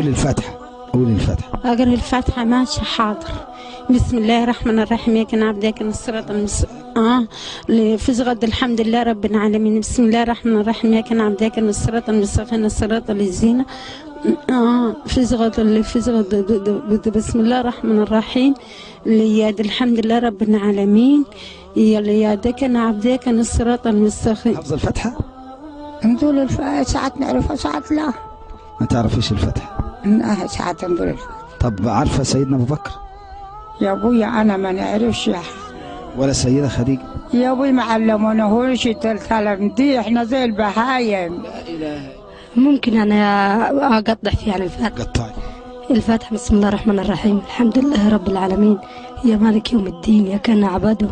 قول الفاتحة. قول الفاتحة. أقرأ الفاتحة ماشي حاضر. بسم الله الرحمن الرحيم. ياك نعبد ياك الصراط لفزغد الحمد لله رب العالمين. بسم الله الرحمن الرحيم. ياك نعبد ياك الصراط المستقيم الصراط الذين فزغد بسم الله الرحمن الرحيم. لياد الحمد لله رب العالمين. يادك نعبد ياك الصراط المستقيم. حافظة الفاتحة؟ نقول الفاتحة ساعات نعرفها ساعات لا. ما تعرفيش الفاتحة؟ ساعات نقول الفاتحة. طب عارفة سيدنا أبو بكر؟ يا ابويا انا ما نعرفش. ولا السيدة خديجة؟ يا ابوي ما علمونهوش الكلام دي، احنا زي البهايم. لا اله. ممكن انا اقطع فيه عن الفاتحة. قطعي. الفاتحة بسم الله الرحمن الرحيم. الحمد لله رب العالمين يا مالك يوم الدين يا كان عبده.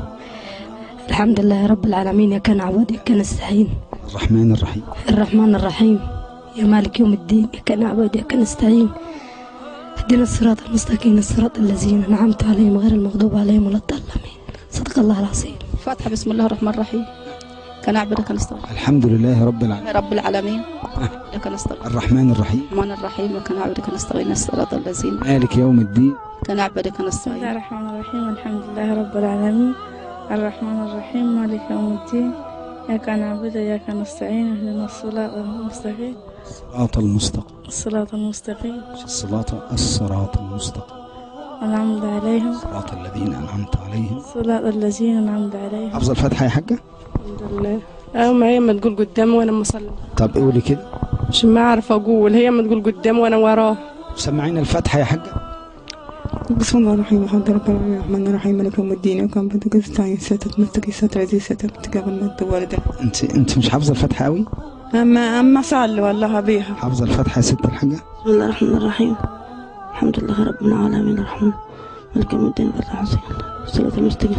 الحمد لله رب العالمين يا كان عبده يا كان نستعين. الرحمن الرحيم. الرحمن الرحيم يا مالك يوم الدين يا كان عبده يا كان نستعين. اهدنا الصراط المستقيم الصراط الذين انعمت عليهم غير المغضوب عليهم ولا الضالين. صدق الله العظيم. الفاتحة بسم الله الرحمن الرحيم. كنعبد لك نستعين. الحمد لله رب العالمين. رب العالمين لك نستعين. الرحمن الرحيم. الرحمن الرحيم كنعبد لك نستعين الصراط الذين مالك يوم الدين. كنعبد لك بسم الله نستعين. الرحمن الرحيم. الحمد لله رب العالمين الرحمن الرحيم مالك يوم الدين إياك نعبد وإياك نستعين اهدنا الصراط المستقيم الصراط المستقيم. الصراط المستقيم الصراط المستقيم. أنعمت عليهم صراط الذين أنعمت عليهم. صراط الذين أنعمت عليهم. حافظة الفاتحة يا حاجة؟ الحمد لله. ما هي ما تقول قدامي وانا مصلي. طب قولي كده. مش ما اعرف اقول، هي ما تقول قدامي وانا وراه. سمعينا الفاتحة يا حاجة. بسم الله الرحمن الرحيم. الحمد لله الرحمن الرحيم مالك يوم الدين وكان بدك استعين ستة مستقي ستة عزيز ستة تقابل مد والدة. انت مش حافظة الفاتحة قوي؟ اما صلي والله بيها. حافظة الفاتحة يا ست الحاجة؟ بسم الله الرحمن الرحيم. الحمد لله رب العالمين الرحمن مالك يوم الدين والعافية الصراط المستقيم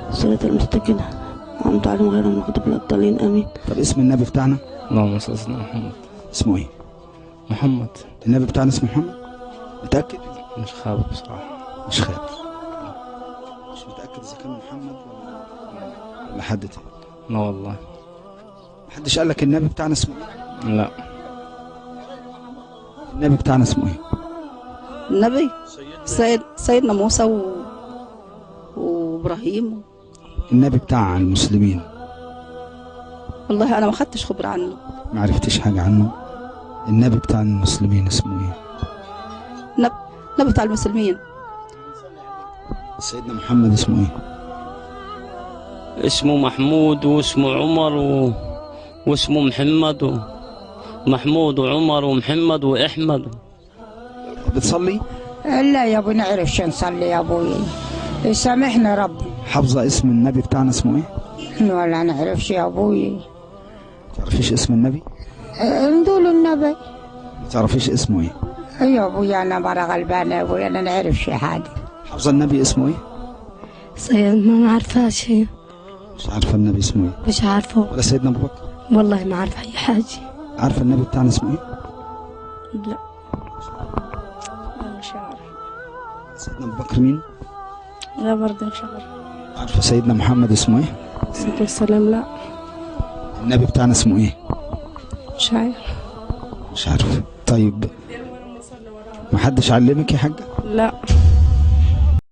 الصراط المستقيم أنعمت عليهم غير المغضوب ولا الضالين آمين. طب اسم النبي بتاعنا؟ اللهم صل على محمد. اسمه ايه؟ محمد. النبي بتاعنا اسمه محمد؟ متأكد؟ مش خابر بصراحة. مش خابر. مش متأكد إذا كان محمد ولا حد تاني؟ لا والله. محدش قال لك النبي بتاعنا اسمه ايه؟ لا. النبي بتاعنا اسمه ايه؟ النبي سيدنا موسى وابراهيم. النبي بتاع المسلمين. والله انا ما خدتش خبر عنه. ما عرفتش حاجة عنه؟ النبي بتاع المسلمين اسمه ايه؟ النبي بتاع المسلمين. سيدنا محمد اسمه ايه؟ اسمه محمود واسمه عمر واسمه محمد محمود وعمر ومحمد وأحمد. بتصلي؟ لا يا ابو نعرفش نصلي يا ابوي، يسامحنا رب. حافظة اسم النبي بتاعنا اسمه ايه؟ ولا نعرفش يا ابوي. تعرفيش اسم النبي؟ نقول النبي. ما تعرفيش اسمه ايه؟ يا ابوي انا مرة غلبانة يا ابوي، انا نعرفش حاجة. حافظة النبي اسمه ايه؟ سيد ما عارفاش هي. مش عارفة النبي اسمه ايه؟ مش عارفه. ولا سيدنا ابو بكر؟ والله ما عارفه اي حاجه. عارفة النبي بتاعنا اسمه ايه؟ لا مش عارف. سيدنا ابو بكر مين؟ لا برضه مش عارف. عارفة سيدنا محمد اسمه ايه؟ الصلاة والسلام. لا النبي بتاعنا اسمه ايه؟ مش عارف. مش عارف. طيب محدش علمك يا حاجة؟ لا